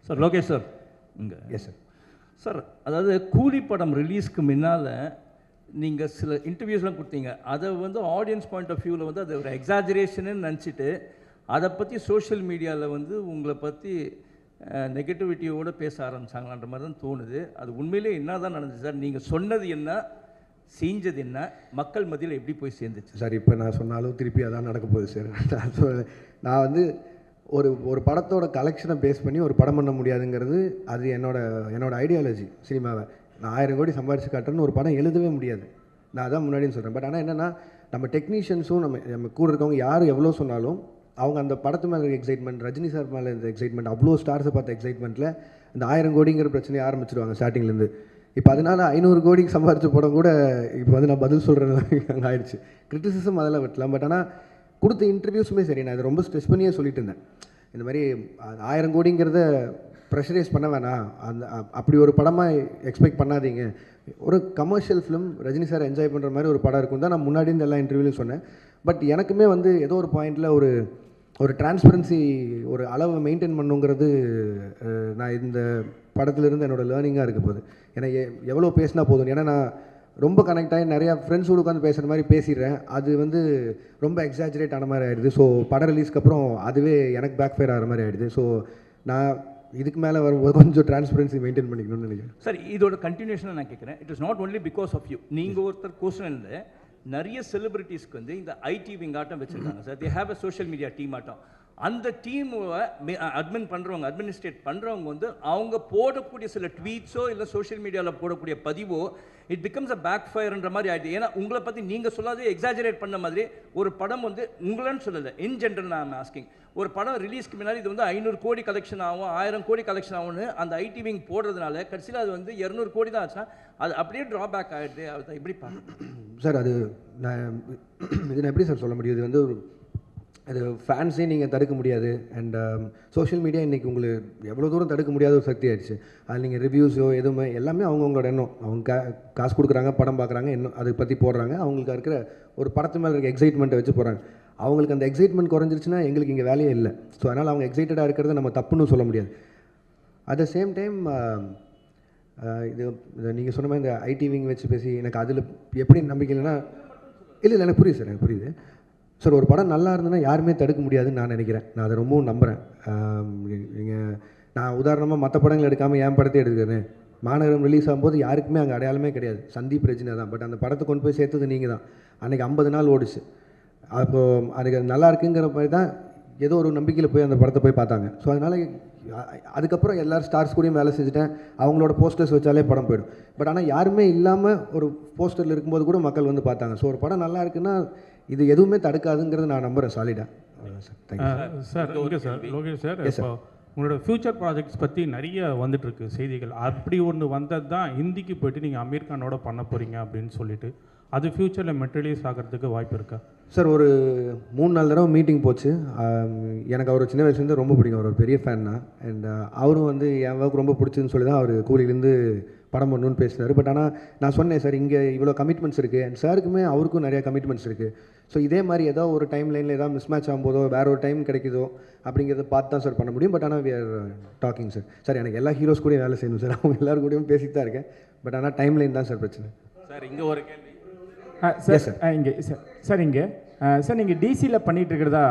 Speaker 9: சார். லோகேஷ் சார் இங்கே.
Speaker 2: Yes sir.
Speaker 9: சார், அதாவது கூலி படம் ரிலீஸ்க்கு முன்னால் நீங்கள் சில இன்டர்வியூஸ்லாம் கொடுத்தீங்க. அதை வந்து ஆடியன்ஸ் பாயிண்ட் ஆஃப் வியூவில் வந்து அது ஒரு எக்ஸாஜரேஷன்னு நினச்சிட்டு அதை பற்றி சோஷியல் மீடியாவில் வந்து உங்களை பற்றி நெகட்டிவிட்டியோடு பேச ஆரம்பித்தாங்களான்ற மாதிரி தான் தோணுது. அது உண்மையிலே என்ன தான் நடந்துச்சு சார்? நீங்கள் சொன்னது என்ன, செஞ்சது என்ன, மக்கள் மத்தியில் எப்படி போய் சேர்ந்துச்சு
Speaker 2: சார்? இப்போ நான் சொன்னாலும் திருப்பி அதான் நடக்க போகுது சார். நான் வந்து ஒரு படத்தோட கலெக்ஷனை பேஸ் பண்ணி ஒரு படம் பண்ண முடியாதுங்கிறது அது என்னோட ஐடியாலஜி. சினிமாவை நான் 1000 கோடி சம்பாரிச்சு காட்டுறேன்னு ஒரு படம் எழுதவே முடியாது. நான் அதான் முன்னாடியும் சொல்கிறேன். பட் ஆனால் என்னென்னா, நம்ம டெக்னீஷியன்ஸும் நம்ம கூட இருக்கவங்க யார் எவ்வளோ சொன்னாலும் அவங்க அந்த படத்து மேலே இருக்க எக்ஸைட்மெண்ட், ரஜினி சார் மேலே இருந்த எக்ஸைட்மெண்ட், அவ்வளோ ஸ்டார்ஸை பார்த்த எக்ஸைட்மெண்ட்டில் இந்த 1000 கோடிங்கிற பிரச்சனையை ஆரம்பிச்சிடுவாங்க ஸ்டார்டிங்லேருந்து. இப்போ அதனால் 500 கோடிக்கு சம்பாரிச்ச படம் கூட இப்போ வந்து நான் பதில் சொல்கிறது அங்கே ஆயிடுச்சு. கிரிட்டிசிசம் அதெல்லாம் விட்டலாம். பட் ஆனால் கொடுத்த இன்டர்வியூஸுமே சரி, நான் அதை ரொம்ப ஸ்ட்ரெஸ் பண்ணியே சொல்லிட்டு இருந்தேன். இந்த மாதிரி 1000 கோடிங்கிறத ப்ரெஷரைஸ் பண்ண வேணாம், அந்த அப்படி ஒரு படமாக எக்ஸ்பெக்ட் பண்ணாதீங்க. ஒரு commercial film Rajini sir enjoy பண்ணுற மாதிரி ஒரு படம் இருக்கும் தான் நான் முன்னாடி இந்த எல்லா இன்டர்வியூலையும் சொன்னேன். பட் எனக்குமே வந்து ஏதோ ஒரு பாயிண்டில் ஒரு டிரான்ஸ்பரன்சி, ஒரு அளவை மெயின்டைன் பண்ணுங்கிறது நான் இந்த படத்துலேருந்து என்னோடய லேர்னிங்காக இருக்க போகுது. ஏன்னா எவ்வளோ பேசினா போதும். ஏன்னா நான் ரொம்ப கனெக்ட் ஆகி நிறையா ஃப்ரெண்ட்ஸோடு உட்காந்து பேசுகிற மாதிரி பேசிடுறேன். அது வந்து ரொம்ப எக்ஸாஜரேட் ஆன மாதிரி ஆகிடுது. ஸோ படம் ரிலீஸ்க்கு அப்புறம் அதுவே எனக்கு பேக் ஃபயர் ஆகிற மாதிரி ஆகிடுது. ஸோ நான் இதுக்கு மேலே வரும்போது கொஞ்சம் டிரான்ஸ்பரன்சி மெயின்டைன் பண்ணிக்கணும்னு நினைக்கிறேன்.
Speaker 9: சார், இதோட கண்டினியூஷனாக நான் கேட்குறேன். It is not only because of you. நீங்கள் ஒருத்தர் கொஸ்டினில் நிறைய செலிபிரிட்டிஸ்க்கு வந்து இந்த ஐடி விங் ஆட்டம் வச்சுருக்காங்க sir. They have a social media team ஆட்டம். அந்த டீமை அட்மினிஸ்ட்ரேட் பண்ணுறவங்க வந்து அவங்க போடக்கூடிய சில ட்வீட்ஸோ இல்லை சோஷியல் மீடியாவில் போடக்கூடிய பதிவோ இட் பிகம்ஸ் அ பேக் ஃபயர்ன்ற மாதிரி ஆகிடுது. ஏன்னா உங்களை பற்றி நீங்கள் சொல்லாதே எக்ஸாஜரேட் பண்ண மாதிரி ஒரு படம் வந்து உங்களன்னு சொல்லலை, இன் ஜென்ரல் நான் ஆஸ்கிங். ஒரு படம் ரிலீஸ்க்கு முன்னாடி இது வந்து 500 கோடி கலெக்ஷன் ஆகும், 1000 கோடி கலெக்ஷன் ஆகும்னு அந்த ஐடி விங் போடுறதுனால கடைசியில் அது வந்து 200 கோடி தான் ஆச்சுன்னா அது அப்படியே ட்ராபேக் ஆகிடுது. அதை எப்படி பார்க்க
Speaker 2: சார்? அது நான் எப்படி சார் சொல்ல முடியும்? இது வந்து அது ஃபேன்ஸே நீங்கள் தடுக்க முடியாது. அண்ட் சோஷியல் மீடியா இன்றைக்கி உங்களுக்கு எவ்வளோ தூரம் தடுக்க முடியாத ஒரு சக்தி ஆயிடுச்சு. அது நீங்கள் ரிவ்யூஸோ எதுவுமே எல்லாமே அவங்கவுங்களோட எண்ணம். அவங்க காசு கொடுக்குறாங்க, படம் பார்க்குறாங்க, எண்ணம் அதை பற்றி போடுறாங்க. அவங்களுக்கு இருக்கிற ஒரு படத்து மேலே இருக்க எக்ஸைட்மெண்ட்டை வச்சு போகிறாங்க. அவங்களுக்கு அந்த எக்ஸைட்மெண்ட் குறைஞ்சிருச்சுன்னா எங்களுக்கு இங்கே வேலையே இல்லை. ஸோ அதனால் அவங்க எக்ஸைட்டடாக இருக்கிறத நம்ம தப்புன்னு சொல்ல முடியாது. அட் த சேம் டைம் இது நீங்கள் சொன்ன மாதிரி இந்த ஐடி விங் வச்சு பேசி எனக்கு அதில் எப்படி நம்பிக்கை இல்லைன்னா, இல்லை எனக்கு புரியுது சார், எனக்கு புரியுது சார். ஒரு படம் நல்லா இருந்ததுன்னா யாருமே தடுக்க முடியாதுன்னு நான் நினைக்கிறேன். நான் அதை ரொம்பவும் நம்புகிறேன். நான் உதாரணமாக மற்ற படங்கள் எடுக்காமல் என் படத்தை எடுத்துக்கிறேன். மாநகரம் ரிலீஸ் ஆகும்போது யாருக்குமே அங்கே அடையாளமே கிடையாது, சந்தீப் ரஜினா தான். பட் அந்த படத்தை கொண்டு போய் சேர்த்தது நீங்கள் தான். அன்றைக்கி 50 நாள் ஓடிச்சு. அப்போது அதுக்கு நல்லா இருக்குங்கிற மாதிரி தான் ஏதோ ஒரு நம்பிக்கையில் போய் அந்த படத்தை போய் பார்த்தாங்க. ஸோ அதனால் அதுக்கப்புறம் எல்லோரும் ஸ்டார்ஸ் கூடயும் வேலை செஞ்சுட்டேன். அவங்களோட போஸ்டர்ஸ் வச்சாலே படம் போயிடும். பட் ஆனால் யாருமே இல்லாமல் ஒரு போஸ்டரில் இருக்கும்போது கூட மக்கள் வந்து பார்த்தாங்க. ஸோ ஒரு படம் நல்லா இருக்குன்னா இது எதுவுமே தடுக்காதுங்கிறது நான் நம்புகிறேன் சாலிடாக. Sir thank you
Speaker 10: sir. Okay sir. Lokesh sir, இப்போ உங்களோட ஃப்யூச்சர் ப்ராஜெக்ட்ஸ் பற்றி நிறைய வந்துட்டுருக்கு செய்திகள். அப்படி ஒன்று வந்தது தான் ஹிந்திக்கு போய்ட்டு நீங்கள் அமீர் கானோட பண்ண போகிறீங்க அப்படின்னு சொல்லிட்டு, அது ஃப்யூச்சரில் மெட்டீரியலைஸ் ஆகிறதுக்கு வாய்ப்பு இருக்கா
Speaker 2: சார்? ஒரு 3-4 தடவை மீட்டிங் போச்சு. எனக்கு அவர் சின்ன வயசுலேருந்து ரொம்ப பிடிக்கும். அவர் ஒரு பெரிய ஃபேன் தான். அண்ட் அவரும் வந்து என் ஒர்க் ரொம்ப பிடிச்சுன்னு சொல்லி தான் அவர் கூலிலேருந்து படம் பண்ணணுன்னு பேசினார். பட் ஆனால் நான் சொன்னேன் சார், இங்கே இவ்வளோ கமிட்மெண்ட்ஸ் இருக்குது. அண்ட் சாருக்குமே அவருக்கும் நிறையா கமிட்மெண்ட்ஸ் இருக்குது. ஸோ இதே மாதிரி ஏதோ ஒரு டைம் லைனில் ஏதாவது மிஸ் மேட்ச் ஆகும்போதோ வேறு ஒரு டைம் கிடைக்குதோ அப்படிங்கிறத பார்த்து தான் சார் பண்ண முடியும். பட் ஆனால் we are talking sir. Sir எனக்கு எல்லா ஹீரோஸ் கூடயும் வேலை செய்யணும் சார். அவங்க எல்லோரும் கூடயும் பேசிட்டு தான் இருக்கேன். பட் ஆனால் டைம் லைன் தான் சார் பிரச்சனை.
Speaker 9: சார் இங்கே ஒரு கேள்வி
Speaker 10: சார். இங்கே சார் இங்கே சார் நீங்கள் டிசியில் பண்ணிகிட்டு இருக்கிறதா,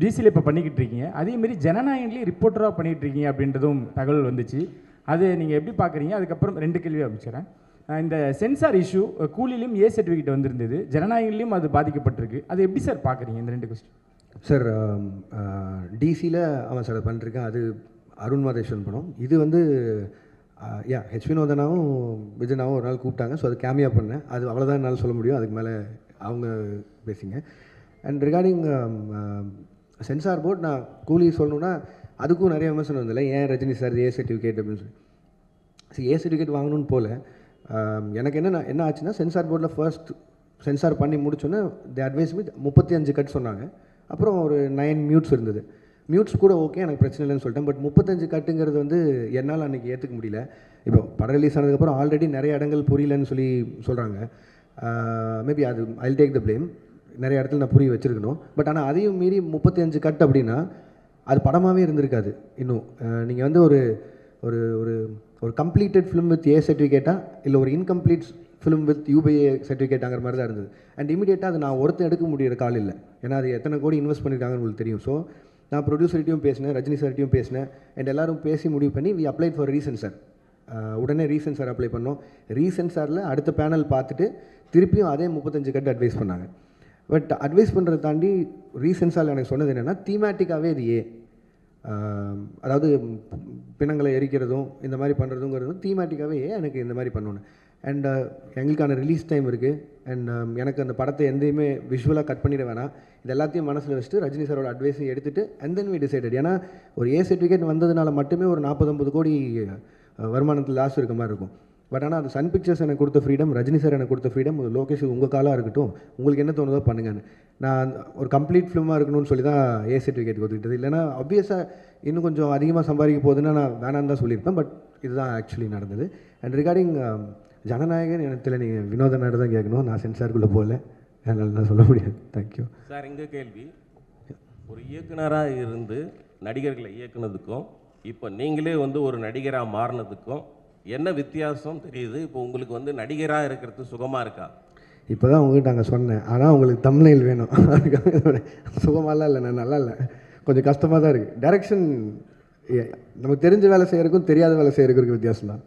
Speaker 10: டிசியில் இப்போ பண்ணிக்கிட்டு இருக்கீங்க. அதேமாரி ஜனநாயகன்லேயும் ரிப்போர்ட்டராக பண்ணிகிட்டு இருக்கீங்க அப்படின்றதும் தகவல் வந்துச்சு. அது நீங்கள் எப்படி பார்க்குறீங்க? அதுக்கப்புறம் 2 கேள்வி ஆரம்பிச்சிடறேன். இந்த சென்சார் இஷ்யூ கூலிலையும் ஏ சர்டிஃபிகேட் வந்திருந்தது, ஜனநாயகன்லேயும் அது பாதிக்கப்பட்டிருக்கு. அது எப்படி சார் பார்க்குறீங்க இந்த 2 கொஸ்டின்?
Speaker 2: சார் டிசியில் அவன் சார் பண்ணிருக்கேன். அது அருண் மாதேஸ்வரன் படம். இது வந்து ஹெச் வினோதனாவும் விஜயனாவும் ஒரு நாள் கூப்பிட்டாங்க. ஸோ அது கேமியா பண்ணேன். அது அவ்வளோதான் என்னால் சொல்ல முடியும். அதுக்கு மேலே அவங்க பேசிங்க. அண்ட் ரிகார்டிங் சென்சார் போர்ட், நான் கூலி சொல்லணுன்னா அதுக்கும் நிறைய விமர்சனம் வந்தில்லை. ஏன் ரஜினி சார் ஏ சர்டிஃபிகேட் அப்படின்னு சொல்லி. சரி, ஏ சர்டிஃபிகேட் வாங்கணும்னு போல எனக்கு என்ன ஆச்சுன்னா, சென்சார் போர்டில் ஃபர்ஸ்ட் சென்சார் பண்ணி முடிச்சோன்னே தி அட்வைஸ் வித் 35 கட் சொன்னாங்க. அப்புறம் ஒரு 9 மியூட்ஸ் இருந்தது. மியூட்ஸ் கூட ஓகே, எனக்கு பிரச்சனை இல்லைன்னு சொல்லிட்டேன். பட் 35 கட்டுங்கிறது வந்து என்னால் அன்றைக்கி ஏற்றுக்க முடியல. இப்போ படம் ரிலீஸ் ஆனதுக்கப்புறம் ஆல்ரெடி நிறைய இடங்கள் புரியலன்னு சொல்லி சொல்கிறாங்க. மேபி அது ஐல் டேக் த ப்ளேம். நிறைய இடத்துல நான் புரிய வச்சுருக்கணும். பட் ஆனால் அதையும் மீறி 35 கட் அப்படின்னா அது படமாகவே இருந்திருக்காது. இன்னும் நீங்கள் வந்து ஒரு ஒரு ஒரு ஒரு கம்ப்ளீட்டட் ஃபிலிம் வித் ஏ சர்டிஃபிகேட்டா இல்லை ஒரு இன்கம்ப்ளீட் ஃபிலிம் வித் யூபிஏ சர்டிஃபிகேட்டாங்கிற மாதிரி தான் இருந்தது. அண்ட் இமீடியட்டாக அது நான் ஒருத்தர் எடுக்க முடியிற கால் இல்லை. ஏன்னா அது எத்தனை கோடி இன்வெஸ்ட் பண்ணியிருக்காங்கன்னு உங்களுக்கு தெரியும். ஸோ நான் ப்ரொடியூசர்கிட்டையும் பேசினேன், ரஜினி சார்கிட்டையும் பேசினேன். அண்ட் எல்லோரும் பேசி முடிவு பண்ணி வி அப்ளைட் ஃபார் ரீசென்சார். உடனே ரீசென்சார் அப்ளை பண்ணோம். ரீசென்சாரில் அடுத்த பேனல் பார்த்துட்டு திருப்பியும் அதே 35 கட் அட்வைஸ் பண்ணாங்க. பட் அட்வைஸ் பண்ணுறதை தாண்டி ரீசென்சாரில் எனக்கு சொன்னது என்னென்னா தீமேட்டிக்காகவே இது அதாவது பிணங்களை எரிக்கிறதும் இந்த மாதிரி பண்ணுறதுங்கிறதும் தீமேட்டிக்காகவே எனக்கு இந்த மாதிரி பண்ணணும். அண்ட் எங்களுக்கான ரிலீஸ் டைம் இருக்குது. அண்ட் எனக்கு அந்த படத்தை எந்தையுமே விஷுவலாக கட் பண்ணிட வேணாம். இது எல்லாத்தையும் மனசில் வச்சுட்டு ரஜினி சாரோட அட்வைஸை எடுத்துகிட்டு அண்ட் தென் வி டிசைடட். ஏன்னா ஒரு ஏ சர்டிஃபிகேட் வந்ததுனால மட்டுமே ஒரு 40-50 கோடி வருமானத்தில் லாஸ் இருக்க மாதிரி இருக்கும். பட் ஆனால் அது சன் பிக்சர்ஸ் எனக்கு கொடுத்த ஃப்ரீடம், ரஜினி சார் எனக்கு கொடுத்த ஃப்ரீடம், லோகேஷ் உங்கள் காலாக இருக்கட்டும், உங்களுக்கு என்ன தோணுதோ பண்ணுங்கன்னு. நான் ஒரு கம்ப்ளீட் ஃபிலிமாக இருக்கணும்னு சொல்லி தான் ஏ சர்டிஃபிகேட் கொடுத்துக்கிட்டது. இல்லைனா ஆப்வியஸாக இன்னும் கொஞ்சம் அதிகமாக சம்பாதிக்க போகுதுன்னா நான் வேணான்னு தான் சொல்லியிருப்பேன். பட் இதுதான் ஆக்சுவலி நடந்தது. அண்ட் ரிகார்டிங் ஜனநாயகன் எனக்கு நீங்கள் வினோதனாக தான் கேட்கணும். நான் சென்சாருக்குள்ளே போகல, அதனால் நான் சொல்ல முடியாது. Thank you
Speaker 11: sir. எங்கள் கேள்வி, ஒரு இயக்குனராக இருந்து நடிகர்களை இயக்குனதுக்கும் இப்போ நீங்களே வந்து ஒரு நடிகராக மாறினதுக்கும் என்ன வித்தியாசம் தெரியுது? இப்போ உங்களுக்கு வந்து நடிகராக இருக்கிறது சுகமாக இருக்கா?
Speaker 2: இப்போ தான் உங்கள்கிட்ட நாங்கள் சொன்னேன். ஆனால் உங்களுக்கு தம்ப்நெயில் வேணும். சுகமாலாம் இல்லை, நான் நல்லா இல்லை, கொஞ்சம் கஷ்டமாக தான் இருக்குது. டைரக்ஷன் நமக்கு தெரிஞ்ச வேலை செய்கிறதுக்கும் தெரியாத வேலை செய்கிறதுக்கு வித்தியாசம் தான்.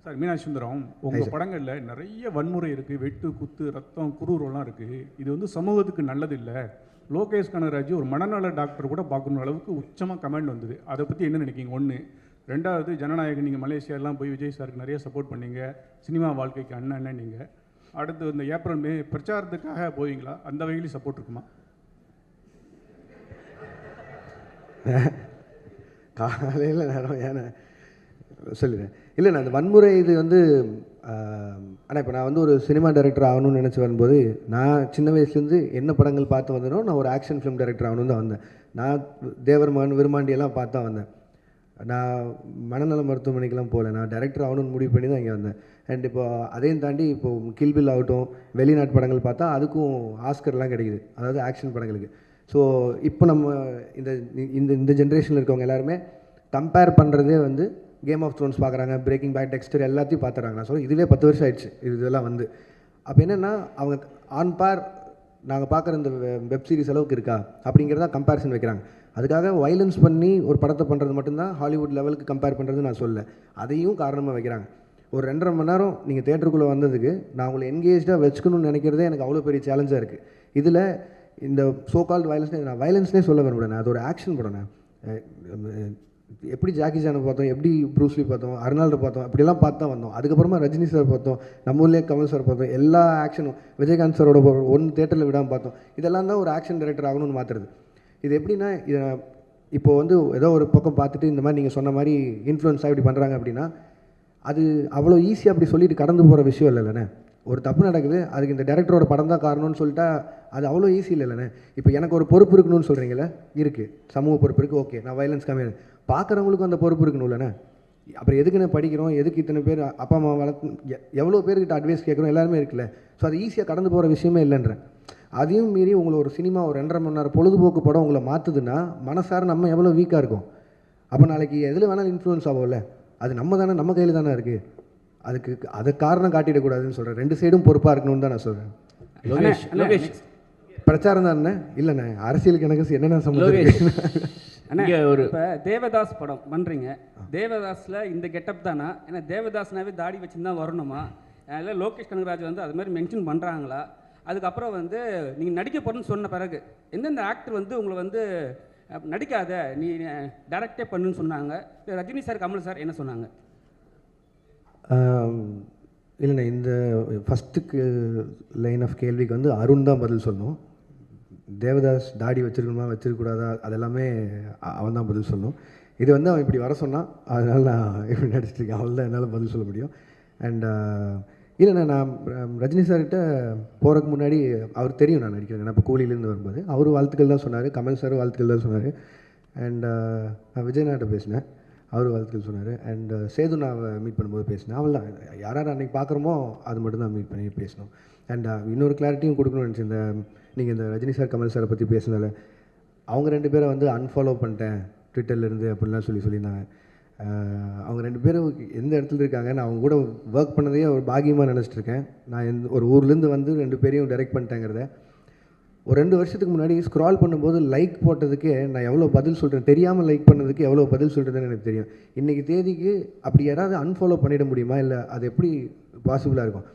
Speaker 12: சார் மீனாட்சி சுந்தரம், உங்கள் படங்களில் நிறைய வன்முறை இருக்குது, வெட்டு குத்து ரத்தம் குரூரெல்லாம் இருக்குது. இது வந்து சமூகத்துக்கு நல்லது இல்லை. லோகேஷ் கனகராஜ் ஒரு மனநல டாக்டர் கூட பார்க்கணும் அளவுக்கு உச்சமாக கமெண்ட் வந்தது. அதை பற்றி என்ன நினைக்கிங்க? ஒன்று. ரெண்டாவது, ஜனநாயகன் நீங்கள் மலேசியாலாம் போய் விஜய் சாருக்கு நிறைய சப்போர்ட் பண்ணீங்க, சினிமா வாழ்க்கைக்கு அண்ணன் நீங்கள். அடுத்து இந்த ஏப்ரல் மே பிரச்சாரத்துக்காக போவீங்களா? அந்த வகையிலையும் சப்போர்ட் இருக்குமா?
Speaker 2: காலையில் நேரம் ஏன்னா சொல்லிடுறேன். இல்லை, நான் அந்த வன்முறை இது வந்து ஆனால் இப்போ நான் வந்து ஒரு சினிமா டைரக்டர் ஆகணும்னு நினச்சி வரும்போது நான் சின்ன வயசுலேருந்து என்ன படங்கள் பார்த்து வந்தனோ நான் ஒரு ஆக்ஷன் ஃபிலிம் டைரக்டர் ஆகணும்னு தான் வந்தேன். நான் தேவர் மகன் விருமாண்டியெல்லாம் பார்த்து தான் வந்தேன். நான் மனநல மருத்துவமனைக்கெலாம் போகல, நான் டைரக்டர் ஆகணும்னு முடிவு பண்ணி தான் இங்கே வந்தேன். அண்ட் இப்போ அதையும் தாண்டி இப்போது கில்பில் ஆகட்டும், வெளிநாட்டு படங்கள் பார்த்தா அதுக்கும் ஆஸ்கர்லாம் கிடைக்குது, அதாவது ஆக்ஷன் படங்களுக்கு. ஸோ இப்போ நம்ம இந்த இந்த இந்த ஜென்ரேஷனில் இருக்கவங்க எல்லாருமே கம்பேர் பண்ணுறதே வந்து கேம் ஆஃப் த்ரோன்ஸ் பார்க்குறாங்க, பிரேக்கிங் பேட், டெக்ஸ்டர் எல்லாத்தையும் பார்த்துறாங்க. நான் சொல்ல இதுவே 10 வருஷம் ஆயிடுச்சு இதெல்லாம் வந்து. அப்போ என்னென்னா அவங்க ஆன் பார் நாங்கள் பார்க்குற இந்த வெப் சீரிஸ் அளவுக்கு இருக்கா அப்படிங்கிறதா கம்பேரிசன் வைக்கிறாங்க. அதுக்காக வைலன்ஸ் பண்ணி ஒரு படத்தை பண்ணுறது மட்டும்தான் ஹாலிவுட் லெவலுக்கு கம்பேர் பண்ணுறது நான் சொல்ல, அதையும் காரணமாக வைக்கிறாங்க. ஒரு 2.5 மணி நேரம் நீங்கள் தேட்டருக்குள்ளே வந்ததுக்கு நான் உங்களை என்கேஜாக வச்சுக்கணும்னு நினைக்கிறதே எனக்கு அவ்வளோ பெரிய சேலஞ்சாக இருக்குது. இதில் இந்த சோ கால்டு வயலன்ஸ்னே நான் வயலன்ஸ்னே சொல்ல விரும்புகிறேன். அது ஒரு ஆக்ஷன் படம். எப்படி ஜாக்கி சானை பார்த்தோம், எப்படி ப்ரூஸ்லி பார்த்தோம், அர்னால்டை பார்த்தோம், அப்படிலாம் பார்த்து தான் வந்தோம். அதுக்கப்புறமா ரஜினி சார் பார்த்தோம், நம்ம ஊர்லேயே கமல் சார் பார்த்தோம், எல்லா ஆக்ஷனும் விஜயகாந்த் சாரோட ஒன்று தேட்டரில் விடாமல் பார்த்தோம். இதெல்லாம் தான் ஒரு ஆக்ஷன் டைரக்டர் ஆகணும்னு மாற்றுறது. இது எப்படின்னா, இதை இப்போது வந்து ஏதோ ஒரு பக்கம் பார்த்துட்டு இந்த மாதிரி நீங்கள் சொன்ன மாதிரி இன்ஃப்ளூயன்ஸாக இப்படி பண்ணுறாங்க அப்படின்னா அது அவ்வளோ ஈஸியாக அப்படி சொல்லிட்டு கடந்து போகிற விஷயம் இல்லைல்லண்ணே. ஒரு தப்பு நடக்குது, அதுக்கு இந்த டேரக்டரோட படம் தான் காரணம்னு சொல்லிட்டா அது அவ்வளோ ஈஸி இல்லைல்லண்ணே. இப்போ எனக்கு ஒரு பொறுப்பு இருக்கணும்னு சொல்கிறீங்களே, இருக்குது, சமூக பொறுப்பு இருக்குது, ஓகே, நான் வயலன்ஸ் கம்மியாக, பார்க்குறவங்களுக்கும் அந்த பொறுப்பு இருக்கணும் இல்லைண்ணே. அப்புறம் எதுக்குன்னு படிக்கிறோம், எதுக்கு இத்தனை பேர் அப்பா அம்மா வளர்த்து எவ்வளோ பேர்கிட்ட அட்வைஸ் கேட்குறோம், எல்லாருமே இருக்குல்ல. ஸோ அது ஈஸியாக கடந்து போகிற விஷயமே இல்லைன்றேன். அதையும் மீறி உங்களை ஒரு சினிமா ஒரு 2.5 மணி நேரம் பொழுதுபோக்கு படம் உங்களை மாற்றுதுன்னா மனசார நம்ம எவ்வளோ வீக்காக இருக்கும். அப்போ நாளைக்கு எதில் வேணாலும் இன்ஃப்ளூயன்ஸ் ஆகும்ல, அது நம்ம தானே, நம்ம கையில் தானே இருக்குது. அது காரணம் காட்டிடக்கூடாதுன்னு சொல்கிறேன். 2 சைடும் பொறுப்பாக இருக்கணும்னு தான் நான் சொல்கிறேன். லோகேஷ் பிரச்சாரம் தானே இல்லைண்ணே, அரசியலுக்கு எனக்கு என்னென்ன சம்பந்தம்?
Speaker 13: அண்ணா இப்போ தேவதாஸ் படம் பண்ணுறீங்க, தேவதாஸில் இந்த கெட்டப் தானா? ஏன்னா தேவதாஸ்னாவே தாடி வச்சுன்னு தான் வரணுமா? அதில் லோகேஷ் கனகராஜ் வந்து அது மாதிரி மென்ஷன் பண்ணுறாங்களா? அதுக்கப்புறம் வந்து நீங்கள் நடிக்க போகிறேன்னு சொன்ன பிறகு எந்தெந்த ஆக்டர் வந்து உங்களை வந்து நடிக்காத நீ டைரக்டே பண்ணுன்னு சொன்னாங்க? ரஜினி சார், கமல் சார் என்ன சொன்னாங்க?
Speaker 2: இல்லைண்ணே, இந்த ஃபஸ்ட்டுக்கு லைன் ஆஃப் கேள்விக்கு வந்து அருண் தான் பதில் சொல்லணும். தேவதாஸ் தாடி வச்சுருக்கணுமா வச்சுருக்கூடாதா அதெல்லாமே அவன் தான் பதில் சொல்லணும். இது வந்து அவன் இப்படி வர சொன்னான், அதனால் நான் இப்படி நடிச்சிட்ருக்கேன், அவள் தான் என்னால் பதில் சொல்ல முடியும். அண்ட் இல்லைண்ணா, நான் ரஜினி சார்கிட்ட போகிறதுக்கு முன்னாடி அவர் தெரியும் நான் நடிக்கிறேன். நான் இப்போ கூலியிலேருந்து வரும்போது அவர் வாழ்த்துக்கள் தான் சொன்னார், கமல் சார் வாழ்த்துக்கள் தான் சொன்னார். அண்ட் நான் விஜயநாட்ட பேசினேன், அவர் வாழ்த்துக்கள் சொன்னார். அண்ட் சேது நான் மீட் பண்ணும்போது பேசினேன். அவள் தான் யார் யார் அன்றைக்கி பார்க்குறோமோ அது மட்டும் தான் மீட் பண்ணி பேசணும். அண்ட் இன்னொரு கிளாரிட்டியும் கொடுக்கணும்னு நினச்சி, இந்த நீங்கள் இந்த ரஜினி சார் கமல் சாரை பற்றி பேசினால அவங்க 2 பேரை வந்து அன்ஃபாலோ பண்ணிட்டேன் ட்விட்டர்லேருந்து அப்படின்லாம் சொல்லியிருந்தாங்க. அவங்க 2 பேரும் எந்த இடத்துல இருக்காங்க, நான் அவங்க கூட ஒர்க் பண்ணதையே ஒரு பாக்கியமாக நினச்சிட்டு இருக்கேன். நான் ஒரு ஊர்லேருந்து வந்து 2 பேரையும் டைரக்ட் பண்ணிட்டேங்கிறத ஒரு 2 வருஷத்துக்கு முன்னாடி ஸ்க்ரால் பண்ணும்போது லைக் போட்டதுக்கே நான் எவ்வளோ பதில் சொல்கிறேன், தெரியாமல் லைக் பண்ணதுக்கு எவ்வளோ பதில் சொல்கிறதுன்னு எனக்கு தெரியும். இன்றைக்கி தேதிக்கு அப்படி யாராவது அன்ஃபாலோ பண்ணிட முடியுமா, இல்லை அது எப்படி பாசிபிளாக இருக்கும்?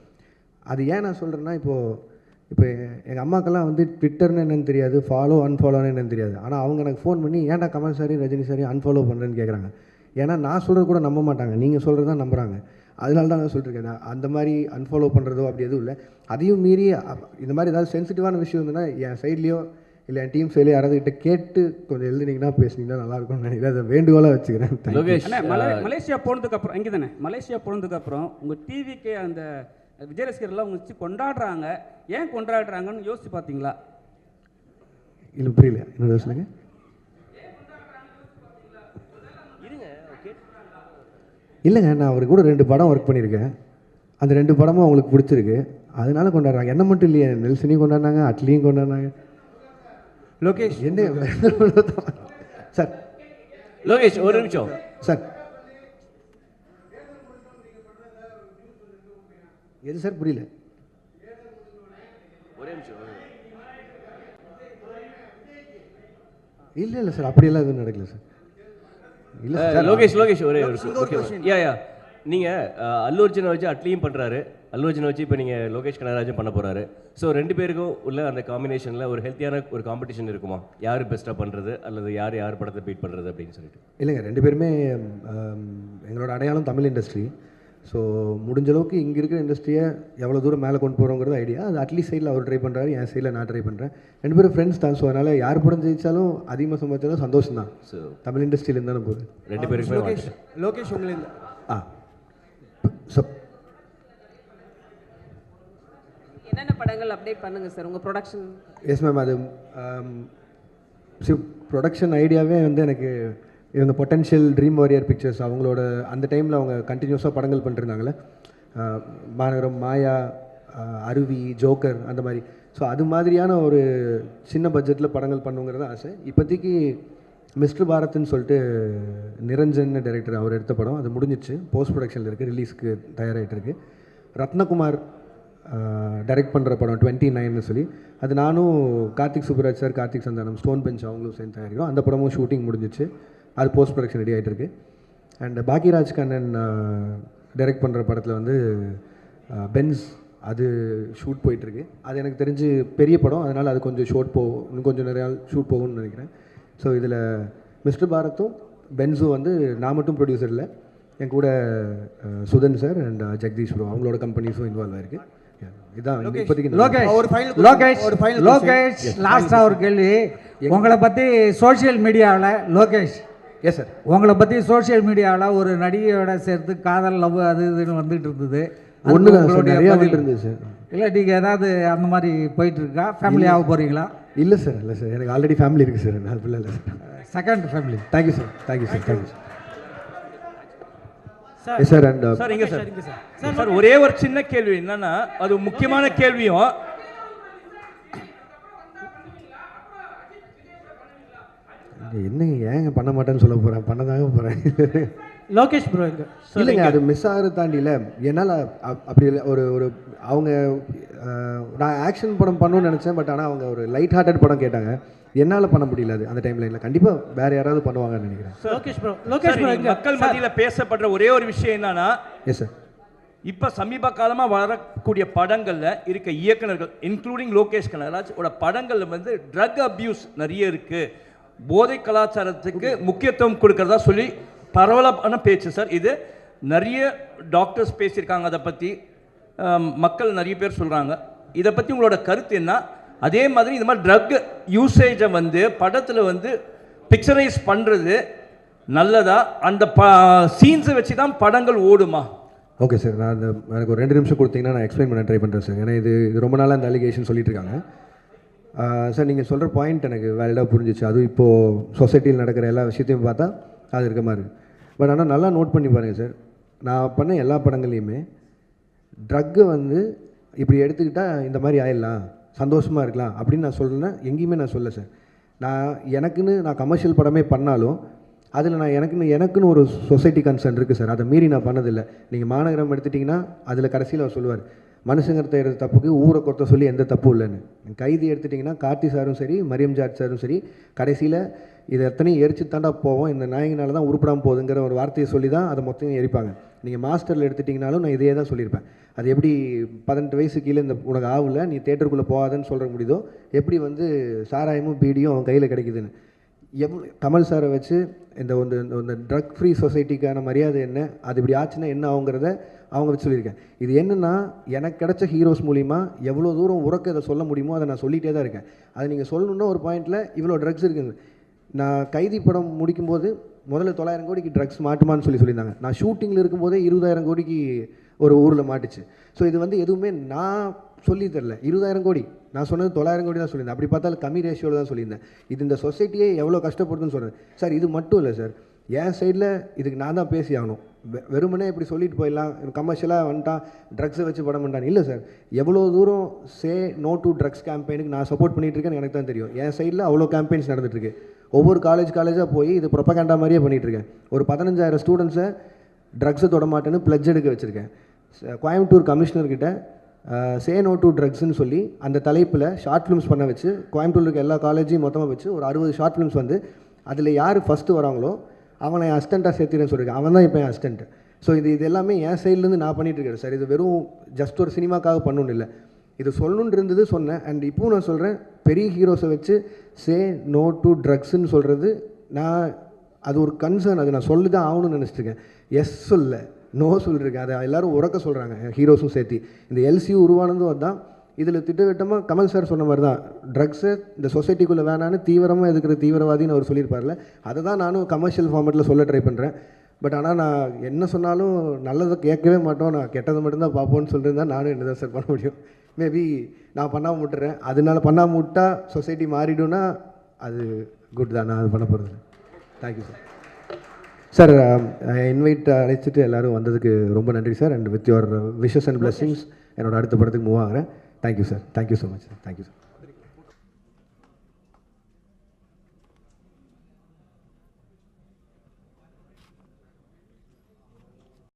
Speaker 2: அது ஏன் நான் சொல்கிறேன்னா, இப்போ எங்கள் அம்மாக்கெல்லாம் வந்து ட்விட்டர்னு என்னென்னு தெரியாது, ஃபாலோ அன்ஃபாலோன்னு என்னென்னு தெரியாது. ஆனால் அவங்க எனக்கு ஃபோன் பண்ணி ஏன்டா Kamal sorry Rajini sorry unfollow பண்ணுறேன்னு கேட்குறாங்க. ஏன்னா நான் சொல்கிறது கூட நம்ப மாட்டாங்க, நீங்கள் சொல்கிறது தான் நம்புகிறாங்க. அதனால தான் நான் சொல்லிட்டுருக்கேன். அந்த மாதிரி அன்ஃபாலோ பண்ணுறதோ அப்படி எதுவும் இல்லை. அதையும் மீறி இந்த மாதிரி ஏதாவது சென்சிட்டிவான விஷயம் இருந்ததுன்னா என் சைட்லேயோ இல்லை என் டீம் சைட்லேயோ யாராவது கிட்ட கேட்டு கொஞ்சம் எழுதுனீங்கன்னா பேசுனீங்கன்னா நல்லாயிருக்கும்னு நினைக்கிறேன். அதை வேண்டுகோளாக வச்சுக்கிறேன்.
Speaker 13: மலேசியா போனதுக்கப்புறம் இங்கே தானே மலேசியா போனதுக்கப்புறம் உங்கள் டிவிக்கு அந்த விஜய் ரசிகர்லாம் உங்க வச்சு கொண்டாடுறாங்க, ஏன் கொண்டாடுறாங்கன்னு யோசிச்சு பார்த்தீங்களா?
Speaker 2: இல்லை புரியல, என்ன சொல்லுங்க. இல்லைங்க, நான் அவருக்கு கூட 2 படம் ஒர்க் பண்ணியிருக்கேன். அந்த 2 படமும் அவங்களுக்கு பிடிச்சிருக்கு, அதனால கொண்டாடுறாங்க. என்ன மட்டும் இல்லையே, நெல்சனையும் கொண்டாடினாங்க, அட்லியும் கொண்டாடினாங்க.
Speaker 10: லோகேஷ்
Speaker 2: என்ன சார்?
Speaker 7: லோகேஷ் ஒரு நிமிஷம்
Speaker 2: சார். எது சார் புரியல?
Speaker 7: ஒரே நிமிஷம்.
Speaker 2: இல்லை சார், அப்படியெல்லாம் எதுவும் நடக்கல சார். இல்லை
Speaker 7: லோகேஷ் ஒரே யா நீங்கள் அல்லு அர்ஜுனை வச்சு அட்லியும் பண்ணுறாரு, அல்லு அர்ஜுனை வச்சு இப்போ நீங்கள் லோகேஷ் கனகராஜும் பண்ண போகிறாரு. ஸோ 2 பேருக்கும் உள்ள அந்த காம்பினேஷனில் ஒரு ஹெல்த்தியான ஒரு காம்படிஷன் இருக்குமா? யார் பெஸ்ட்டாக பண்ணுறது அல்லது யார் படத்தை பீட் பண்ணுறது அப்படின்னு சொல்லிட்டு?
Speaker 2: இல்லைங்க, 2 பேருமே எங்களோட அடையாளம் தமிழ் இண்டஸ்ட்ரி. ஸோ முடிஞ்ச அளவுக்கு இங்கே இருக்கிற இண்டஸ்ட்ரியை எவ்வளோ தூரம் மேலே கொண்டு போகிறோங்கிறது ஐடியா. அது அட்லீஸ்ட் சைடில் அவர் ட்ரை பண்ணுறாரு, என் சைடில் நான் ட்ரை பண்ணுறேன். 2 பேரும் ஃப்ரெண்ட்ஸ் தான். ஸோ அதனால் யார் படம் ஜெயிச்சாலும் அதிகமாக சம்பாதிச்சாலும் சந்தோஷம் தான். ஸோ தமிழ் இண்டஸ்ட்ரியிலேருந்து தானே போகுது.
Speaker 7: 2 பேருக்குமே
Speaker 10: லோகேஷ் உங்களுக்கு
Speaker 2: ஸோ
Speaker 4: என்னென்ன படங்கள் அப்டேட் பண்ணுங்கள் சார் உங்கள் ப்ரொடக்ஷன்?
Speaker 2: எஸ் மேம், அது ப்ரொடக்ஷன் ஐடியாவே வந்து எனக்கு இவங்க பொட்டன்ஷியல் ட்ரீம் வாரியர் பிக்சர்ஸ் அவங்களோட அந்த டைமில் அவங்க கண்டினியூஸாக படங்கள் பண்ணிருந்தாங்களே, மாநகரம், மாயா, அருவி, ஜோக்கர் அந்த மாதிரி. ஸோ அது மாதிரியான ஒரு சின்ன பட்ஜெட்டில் படங்கள் பண்ணுங்கிறது ஆசை. இப்போதைக்கு மிஸ்டர் பாரத்னு சொல்லிட்டு நிரஞ்சன் டைரக்டர் அவர் எடுத்த படம், அது முடிஞ்சிச்சு, போஸ்ட் ப்ரொடக்ஷனில் இருக்குது, ரிலீஸ்க்கு தயாராகிட்டு இருக்கு. ரத்னகுமார் டைரக்ட் பண்ணுற படம் 29ன்னு சொல்லி, அது நானும் Karthik Subbaraj sir, Karthik Santhanam, Stone Bench அவங்களும் சேர்ந்து தயாரிக்கிறோம். அந்த படமும் ஷூட்டிங் முடிஞ்சிச்சு, அது போஸ்ட் ப்ரொடக்ஷன் ரெடி ஆகிட்டு இருக்கு. அண்ட் பாக்கியராஜ் கண்ணன் டைரக்ட் பண்ணுற படத்தில் வந்து பென்ஸ், அது ஷூட் போயிட்டுருக்கு. அது எனக்கு தெரிஞ்சு பெரிய படம், அதனால் அது கொஞ்சம் இன்னும் கொஞ்சம் நிறையா ஷூட் போகும்னு நினைக்கிறேன். ஸோ இதில் மிஸ்டர் பாரத்தும் பென்ஸும் வந்து நான் மட்டும் ப்ரொடியூசர் இல்லை, என் கூட Sudhan sir and Jagadish bro அவங்களோட கம்பெனிஸும் இன்வால்வ் ஆயிருக்கு. இதான் இப்போதைக்கு.
Speaker 14: லோகேஷ் லாஸ்ட்டாக ஒரு கேள்வி, உங்களை பற்றி சோஷியல் மீடியாவில் லோகேஷ்
Speaker 2: எஸ் சார்,
Speaker 14: உங்களை பற்றி சோஷியல் மீடியாவில் ஒரு நடிகையோட சேர்த்து காதல் லவ் அது இதுன்னு வந்துட்டு இருந்தது.
Speaker 2: ஒன்று நிறையா இருந்தது சார்.
Speaker 14: இல்லை நீங்கள் ஏதாவது அந்த மாதிரி போயிட்டு இருக்கா? ஃபேமிலியாக போகிறீங்களா?
Speaker 2: இல்லை சார், இல்லை சார், எனக்கு ஆல்ரெடி ஃபேமிலி இருக்குது சார், நான் இல்லை sir.
Speaker 14: Second family.
Speaker 2: Thank you sir, thank you sir, thank you sir.
Speaker 9: Sir இங்கே சார் ஒரே ஒரு சின்ன கேள்வி என்னன்னா, அது முக்கியமான கேள்வியும்,
Speaker 2: என்னங்க ஏங்க பண்ண மாட்டேன்னு சொல்ல போகிறேன், பண்ணதாங்க போகிறேன்.
Speaker 14: லோகேஷ் ப்ரோ
Speaker 2: இல்லைங்க, அது மிஸ் ஆகிறது தாண்டியில் என்னால் அப்படி இல்லை. ஒரு அவங்க நான் ஆக்ஷன் படம் பண்ணணும்னு நினச்சேன், பட் ஆனால் அவங்க ஒரு லைட் ஹார்ட்டட் படம் கேட்டாங்க, என்னால் பண்ண முடியல. அது அந்த டைமில் இல்லை, கண்டிப்பாக வேறு யாராவது பண்ணுவாங்கன்னு நினைக்கிறேன்.
Speaker 9: லோகேஷ் ப்ரோ மக்கள் மத்தியில் பேசப்படுற ஒரே ஒரு விஷயம் என்னன்னா,
Speaker 2: எஸ் சார்,
Speaker 9: இப்போ சமீப காலமாக வரக்கூடிய படங்களில் இருக்க இயக்குனர்கள் இன்க்ளூடிங் லோகேஷ் கனகராஜ் ஓட படங்களில் வந்து ட்ரக் அப்யூஸ் நிறைய இருக்குது, போதை கலாச்சாரத்துக்கு முக்கியத்துவம் கொடுக்கறதா சொல்லி பரவலான பேச்சு சார். இது நிறைய டாக்டர்ஸ் பேசியிருக்காங்க, அதை பற்றி மக்கள் நிறைய பேர் சொல்கிறாங்க. இதை பற்றி உங்களோட கருத்து என்ன? அதே மாதிரி இந்த மாதிரி ட்ரக் யூசேஜை வந்து படத்தில் வந்து பிக்சரைஸ் பண்ணுறது நல்லதா? அந்த சீன்ஸை வச்சு தான் படங்கள் ஓடுமா?
Speaker 2: ஓகே சார், நான் எனக்கு ஒரு 2 நிமிஷம் கொடுத்தீங்கன்னா நான் எக்ஸ்பிளைன் பண்ண ட்ரை பண்ணுறேன் சார். ஏன்னா இது ரொம்ப நாளாக அந்த அலிகேஷன் சொல்லிட்டு இருக்காங்க சார். நீங்கள் சொல்கிற பாயிண்ட் எனக்கு வேலிடாக புரிஞ்சிச்சு. அதுவும் இப்போது சொசைட்டியில் நடக்கிற எல்லா விஷயத்தையும் பார்த்தா அது இருக்க மாதிரி. பட் ஆனால் நல்லா நோட் பண்ணி பாருங்கள் சார், நான் பண்ண எல்லா படங்கள்லையுமே ட்ரக்கை வந்து இப்படி எடுத்துக்கிட்டால் இந்த மாதிரி ஆயிடலாம், சந்தோஷமாக இருக்கலாம் அப்படின்னு நான் சொல்கிறேன்னா எங்கேயுமே நான் சொல்ல சார். நான் கமர்ஷியல் படமே பண்ணாலும் அதில் நான் எனக்குன்னு ஒரு சொசைட்டி கன்சர்ன் இருக்குது சார். அதை மீறி நான் பண்ணதில்லை. நீங்கள் மாநகரம் எடுத்துட்டிங்கன்னா அதில் கடைசியில் அவர் சொல்லுவார், மனுஷங்கிறத செய்கிற தப்புக்கு ஊரை கொத்த சொல்லி எந்த தப்பும் இல்லைன்னு. கைதி எடுத்துட்டிங்கன்னா கார்த்தி சாரும் சரி, மரியம் ஜார்ஜ் சாரும் சரி, கடைசியில் இது எத்தனையும் எரிச்சு தாண்டா போவோம், இந்த நாயகனால தான் உருப்படாமல் போகுதுங்கிற ஒரு வார்த்தையை சொல்லி தான் அதை மொத்தம் எரிப்பாங்க. நீங்கள் மாஸ்டரில் எடுத்துட்டிங்கனாலும் நான் இதே தான் சொல்லியிருப்பேன். அது எப்படி 18 வயசு கீழே இந்த உனக்கு ஆகல நீ தேட்டருக்குள்ளே போகாதுன்னு சொல்கிற முடியுதோ, எப்படி வந்து சாராயமும் பீடியும் அவன் கையில் கிடைக்குதுன்னு. கமல் சாரை வச்சு இந்த ட்ரக் ஃப்ரீ சொசைட்டிக்கான மரியாதை என்ன, அது இப்படி ஆச்சுன்னா என்ன ஆகுங்கிறத அவங்க வச்சு சொல்லியிருக்கேன். இது என்னென்னா, எனக்கு கிடைச்ச ஹீரோஸ் மூலிமா எவ்வளோ தூரம் உறக்க இதை சொல்ல முடியுமோ அதை நான் சொல்லிகிட்டே தான் இருக்கேன். அதை நீங்கள் சொல்லணுன்னா ஒரு பாயிண்டில் இவ்வளோ ட்ரக்ஸ் இருக்குங்க. நான் கைதி படம் முடிக்கும்போது முதல்ல 900 கோடிக்கு ட்ரக்ஸ் மாட்டுமான்னு சொல்லியிருந்தாங்க. நான் ஷூட்டிங்கில் இருக்கும்போதே 20,000 கோடிக்கு ஒரு ஊரில் மாட்டுச்சு. ஸோ இது வந்து எதுவுமே நான் சொல்லி தரல. 20,000 கோடி நான் சொன்னது 900 கோடி தான் சொல்லியிருந்தேன். அப்படி பார்த்தாலும் கம்மி ரேஷியோவில் தான் சொல்லியிருந்தேன். இது இந்த சொசைட்டியே எவ்வளோ கஷ்டப்படுதுன்னு சொல்கிறேன் சார். இது மட்டும் இல்லை சார், என் சைடில் இதுக்கு நான் தான் பேசி ஆகணும். வெறுமனே இப்படி சொல்லிட்டு போயிடலாம், கமர்ஷியலாக வந்துட்டான் ட்ரக்ஸை வச்சு படம் பண்ணிட்டான் இல்லை சார். எவ்வளோ தூரம் சே நோ டு ட்ரக்ஸ் கேம்பெயினுக்கு நான் சப்போர்ட் பண்ணிகிட்டு இருக்கேன்னு எனக்கு தான் தெரியும். என் சைடில் அவ்வளோ கேம்பெயின்ஸ் நடந்துகிட்ருக்கு. ஒவ்வொரு காலேஜாக போய் இது ப்ரொபகண்டா மாதிரியே பண்ணிகிட்ருக்கேன். ஒரு 15,000 ஸ்டூடெண்ட்ஸை ட்ரக்ஸை தொட மாட்டேன்னு பிளட்ஜ் எடுக்க வச்சுருக்கேன். கோயம்புத்தூர் கமிஷனர்கிட்ட சே நோ டு ட்ரக்ஸ்ன்னு சொல்லி அந்த தலைப்பில் ஷார்ட் ஃபிலிம்ஸ் பண்ண வச்சு கோயம்புத்தூர் இருக்க எல்லா காலேஜையும் மொத்தமாக வச்சு ஒரு 60 ஷார்ட் ஃபிலிம்ஸ் வந்து அதில் யார் ஃபஸ்ட்டு வராங்களோ அவனை என் அசிஸ்டண்ட்டாக சேர்த்துறேன்னு சொல்லியிருக்கேன். அவன் தான் இப்போ என் அசிஸ்டண்ட். ஸோ இது எல்லாமே என் சைட்லேருந்து நான் பண்ணிகிட்டு இருக்கேன் சார். இது வெறும் ஜஸ்ட் ஒரு சினிமாக்காக பண்ணணும் இல்லை, இது சொல்லணுன்னு இருந்தது சொன்னேன். அண்ட் இப்போவும் நான் சொல்கிறேன், பெரிய ஹீரோஸை வச்சு சே நோ டு ட்ரக்ஸ்ன்னு சொல்கிறது அது ஒரு கன்சர்ன். அது நான் சொல்லி தான் ஆகணும்னு நினச்சிட்ருக்கேன். எஸ் சொல்ல நோ சொல்லியிருக்கேன். அதை எல்லோரும் உறக்க சொல்கிறாங்க, ஹீரோஸும் சேர்த்து. இந்த எல்சியூ உருவானதும் அதுதான். இதில் திட்டவட்டமாக கமல் சார் சொன்ன மாதிரி தான், ட்ரக்ஸை இந்த சொசைட்டிக்குள்ளே வேணான்னு தீவிரமாக எதுக்கிற தீவிரவாதின்னு அவர் சொல்லியிருப்பார்ல, அதை தான் நானும் கமர்ஷியல் ஃபார்மேட்டில் சொல்ல ட்ரை பண்ணுறேன். பட் ஆனால் நான் என்ன சொன்னாலும் நல்லதை கேட்கவே மாட்டோம், நான் கெட்டதை மட்டும்தான் பார்ப்போன்னு சொல்லியிருந்தா நானும் என்ன தான் சார் பண்ண முடியும். மேபி நான் பண்ணாமல் விட்டுறேன். அதனால பண்ணாமல் விட்டால் சொசைட்டி மாறிடும்னா அது குட் தான். நான் அது பண்ண போகிறது. Thank you sir. சார் இன்வைட் அழைச்சிட்டு எல்லோரும் வந்ததுக்கு ரொம்ப நன்றி sir. And with your wishes and blessings என்னோட அடுத்த படத்துக்கு மூவ் ஆகிறேன். Thank you sir. Thank you so much sir. Thank you sir.